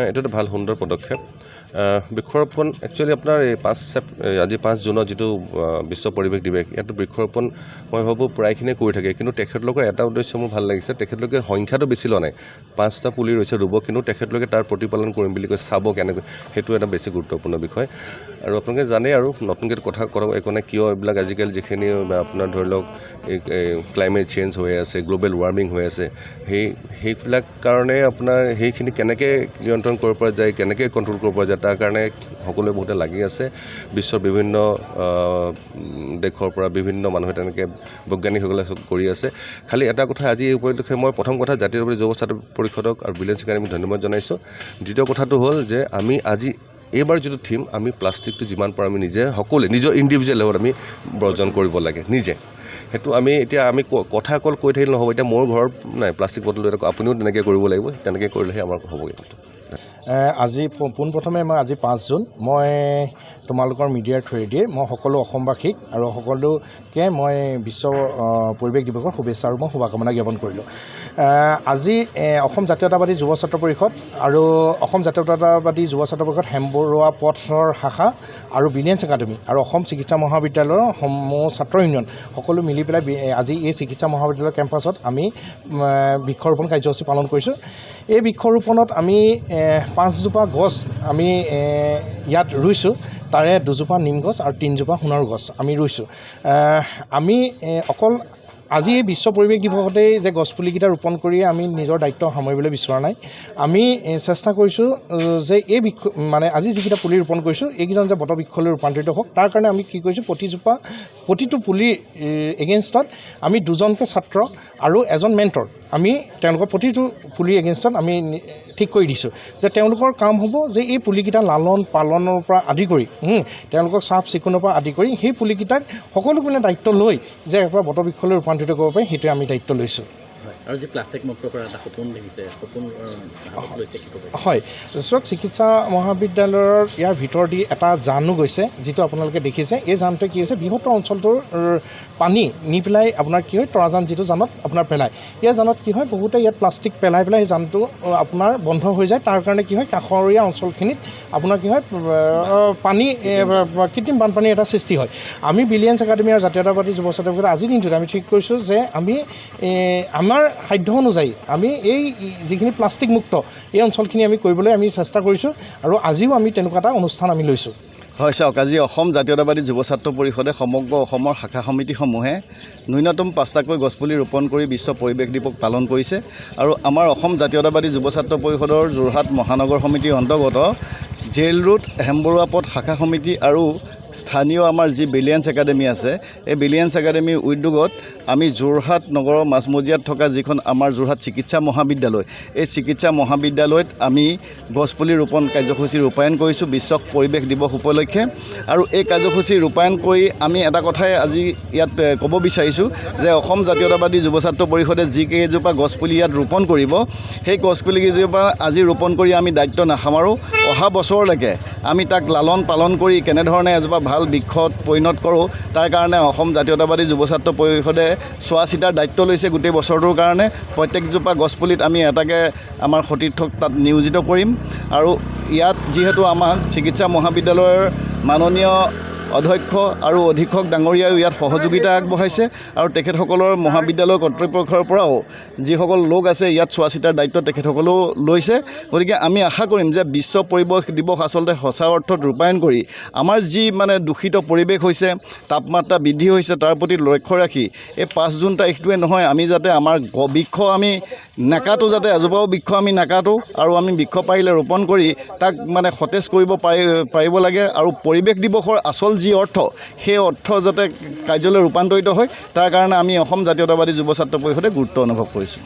এইটো এটা ভাল সুন্দৰ পদক্ষেপ বৃক্ষৰোপণ একচুৱেলি আপোনাৰ এই আজি 5 জুনত যিটো বিশ্ব পৰিৱেশ দিৱস ইয়াতো বৃক্ষৰোপণ মই ভাবোঁ প্ৰায়খিনিয়ে কৰি থাকে কিন্তু তেখেতলোকৰ এটা উদ্দেশ্য মোৰ ভাল লাগিছে তেখেতলোকে সংখ্যাটো বেছি লোৱা নাই 5টা পুলি ৰৈছে ৰুব কিন্তু তেখেতলোকে তাৰ প্ৰতিপালন কৰিম বুলি কৈ চাব কেনেকৈ সেইটো এটা বেছি গুৰুত্বপূৰ্ণ বিষয় আৰু আপোনালোকে জানে আৰু নতুনকৈ কথা একো নাই কিয় এইবিলাক আজিকালি যিখিনি আপোনাৰ ধৰি লওক ক্লাইমেট চেঞ্জ হৈ আছে গ্লোবেল ৱাৰ্মিং হৈ আছে সেইবিলাক কাৰণে আপোনাৰ সেইখিনি কেনেকৈ নিয়ন্ত্ৰণ কৰিব পৰা যায় কেনেকৈ কণ্ট্ৰল কৰিব পৰা যায় তাৰ কাৰণে সকলোৱে বহুতে লাগি আছে বিশ্বৰ বিভিন্ন দেশৰ পৰা বিভিন্ন মানুহে তেনেকৈ বৈজ্ঞানিকসকলে কৰি আছে খালি এটা কথা আজি এই উপলক্ষে মই প্ৰথম কথা জাতীয়তাবাদী যুৱ ছাত্ৰ পৰিষদক আৰু ভিলেঞ্চ একাডেমীক ধন্যবাদ জনাইছোঁ দ্বিতীয় কথাটো হ'ল যে আমি আজি এইবাৰ যিটো থিম আমি প্লাষ্টিকটো যিমান পাৰোঁ আমি নিজে সকলোৱে নিজৰ ইণ্ডিভিজুৱেল লেভেলত আমি বৰ্জন কৰিব লাগে নিজে সেইটো আমি এতিয়া আমি কথা অকল কৈ থাকিলে নহ'ব এতিয়া মোৰ ঘৰত নাই প্লাষ্টিক বটল এটা আপুনিও তেনেকৈ কৰিব লাগিব তেনেকৈ কৰিলেহে আমাৰ হ'বগৈ আজি পোনপ্ৰথমে মই আজি 5 জুন মই তোমালোকৰ মিডিয়াৰ থ্ৰুৱেদি মই সকলো অসমবাসীক আৰু সকলোকে মই বিশ্ব পৰিৱেশ দিৱসৰ শুভেচ্ছা আৰু মই শুভকামনা জ্ঞাপন কৰিলোঁ আজি অসম জাতীয়তাবাদী যুৱ ছাত্ৰ পৰিষদ আৰু অসম জাতীয়তাবাদী যুৱ ছাত্ৰ পৰিষদ হেমবৰুৱা পথৰ শাখা আৰু ভিলেঞ্চ একাডেমী আৰু অসম চিকিৎসা মহাবিদ্যালয়ৰ সমূহ ছাত্ৰ ইউনিয়ন সকলো মিলি পেলাই আজি এই চিকিৎসা মহাবিদ্যালয়ৰ কেম্পাছত আমি বৃক্ষৰোপণ কাৰ্যসূচী পালন কৰিছোঁ এই বৃক্ষৰোপণত আমি 5 জোপা গছ আমি ইয়াত ৰুইছোঁ তাৰে 2 জোপা নিম গছ আৰু 3 জোপা সোণাৰু গছ আমি ৰুইছোঁ আমি অকল আজি এই বিশ্ব পৰিৱেশ দিৱসতেই যে গছপুলিকেইটা ৰোপণ কৰি আমি নিজৰ দায়িত্ব সামৰিবলৈ বিচৰা নাই আমি চেষ্টা কৰিছোঁ যে এই বৃক্ষ মানে আজি যিকেইটা পুলি ৰোপণ কৰিছোঁ এইকেইজন যে বটবৃক্ষলৈ ৰূপান্তৰিত হওক তাৰ কাৰণে আমি কি কৰিছোঁ প্ৰতিটো পুলিৰ এগেইনষ্টত আমি 2জনকৈ ছাত্ৰ আৰু এজন মেণ্টৰ আমি তেওঁলোকৰ প্ৰতিটো পুলিৰ এগেইনষ্টত আমি ঠিক কৰি দিছোঁ যে তেওঁলোকৰ কাম হ'ব যে এই পুলিকেইটা লালন পালনৰ পৰা আদি কৰি তেওঁলোকক চাফ চিকুণৰ পৰা আদি কৰি সেই পুলিকেইটাক সকলোগুণে দায়িত্ব লৈ যে এবাৰ বটবৃক্ষলৈ ৰূপান্তৰিত কৰিব পাৰি সেইটোৱে আমি দায়িত্ব লৈছোঁ আৰু যে প্লাষ্টিক মুক্ত কৰা এটা সপোন দেখিছে সপোন লৈছে কি ক'ব হয় চাওক চিকিৎসা মহাবিদ্যালয়ৰ ইয়াৰ ভিতৰেদি এটা জানো গৈছে যিটো আপোনালোকে দেখিছে এই জানটোৱে কি হৈছে বৃহত্তৰ অঞ্চলটোৰ পানী নি পেলাই আপোনাৰ কি হয় তৰাজান যিটো জানত আপোনাৰ পেলায় এই জানত কি হয় বহুতে ইয়াত প্লাষ্টিক পেলাই সেই জানটো আপোনাৰ বন্ধ হৈ যায় তাৰ কাৰণে কি হয় কাষৰীয়া অঞ্চলখিনিত আপোনাৰ কি হয় পানী কৃত্ৰিম বানপানীৰ এটা সৃষ্টি হয় আমি ভিলেঞ্চ একাডেমী আৰু জাতীয়তাবাদী যুৱ ছাত্ৰ পৰিষদে আজিৰ দিনটোত আমি ঠিক কৰিছোঁ যে আমি আমাৰ সাধ্য অনুযায়ী আমি এই যিখিনি প্লাষ্টিক মুক্ত এই অঞ্চলখিনি আমি কৰিবলৈ আমি চেষ্টা কৰিছোঁ আৰু আজিও আমি তেনেকুৱা এটা অনুষ্ঠান আমি লৈছোঁ হয় চাওক আজি অসম জাতীয়তাবাদী যুৱ ছাত্ৰ পৰিষদে সমগ্ৰ অসমৰ শাখা সমিতিসমূহে ন্যূনতম 5টাকৈ গছপুলি ৰোপণ কৰি বিশ্ব পৰিৱেশ দিৱস পালন কৰিছে আৰু আমাৰ অসম জাতীয়তাবাদী যুৱ ছাত্ৰ পৰিষদৰ যোৰহাট মহানগৰ সমিতিৰ অন্তৰ্গত জেল ৰোড হেমবৰুৱা পথ শাখা সমিতি আৰু স্থানীয় আমাৰ যি ভিলেঞ্চ একাডেমী আছে এই ভিলেঞ্চ একাডেমীৰ উদ্যোগত আমি যোৰহাট নগৰৰ মাজমজিয়াত থকা যিখন আমাৰ যোৰহাট চিকিৎসা মহাবিদ্যালয় এই চিকিৎসা মহাবিদ্যালয়ত আমি গছপুলি ৰোপণ কাৰ্যসূচী ৰূপায়ণ কৰিছোঁ বিশ্ব পৰিৱেশ দিৱস উপলক্ষে আৰু এই কাৰ্যসূচী ৰূপায়ণ কৰি আমি এটা কথাই আজি ইয়াত ক'ব বিচাৰিছোঁ যে অসম জাতীয়তাবাদী যুৱ ছাত্ৰ পৰিষদে যিকেইজোপা গছপুলি ইয়াত ৰোপণ কৰিব সেই গছপুলিকেইজোপা আজি ৰোপণ কৰি আমি দায়িত্ব নাসামাৰোঁ অহা বছৰলৈকে আমি তাক লালন পালন কৰি কেনেধৰণে এজোপা ভাল বৃক্ষত পৰিণত কৰোঁ তাৰ কাৰণে অসম জাতীয়তাবাদী যুৱ ছাত্ৰ পৰিষদে চোৱা চিতাৰ দায়িত্ব লৈছে গোটেই বছৰটোৰ কাৰণে প্ৰত্যেকজোপা গছপুলিত আমি এটাকৈ আমাৰ সতীৰ্থক তাত নিয়োজিত কৰিম আৰু ইয়াত যিহেতু আমাক চিকিৎসা মহাবিদ্যালয়ৰ মাননীয় অধ্যক্ষ আৰু অধীক্ষক ডাঙৰীয়াও ইয়াত সহযোগিতা আগবঢ়াইছে আৰু তেখেতসকলৰ মহাবিদ্যালয় কৰ্তৃপক্ষৰ পৰাও যিসকল লোক আছে ইয়াত চোৱা চিতাৰ দায়িত্ব তেখেতসকলেও লৈছে গতিকে আমি আশা কৰিম যে বিশ্ব পৰিৱেশ দিৱস আচলতে সঁচা অৰ্থত ৰূপায়ণ কৰি আমাৰ যি মানে দূষিত পৰিৱেশ হৈছে তাপমাত্ৰা বৃদ্ধি হৈছে তাৰ প্ৰতি লক্ষ্য ৰাখি এই 5 জুন তাৰিখটোৱে নহয় আমি যাতে আমাৰ বৃক্ষ আমি নাকাটো যাতে এজোপাও বৃক্ষ আমি নাকাটো আৰু আমি বৃক্ষ পাৰিলে ৰোপণ কৰি তাক মানে সতেজ কৰিব পাৰিব লাগে আৰু পৰিৱেশ দিৱসৰ আচল যি অৰ্থ সেই অৰ্থ যাতে কাৰ্যলৈ ৰূপান্তৰিত হয় তাৰ কাৰণে আমি অসম জাতীয়তাবাদী যুৱ ছাত্ৰ পৰিষদে গুৰুত্ব অনুভৱ কৰিছোঁ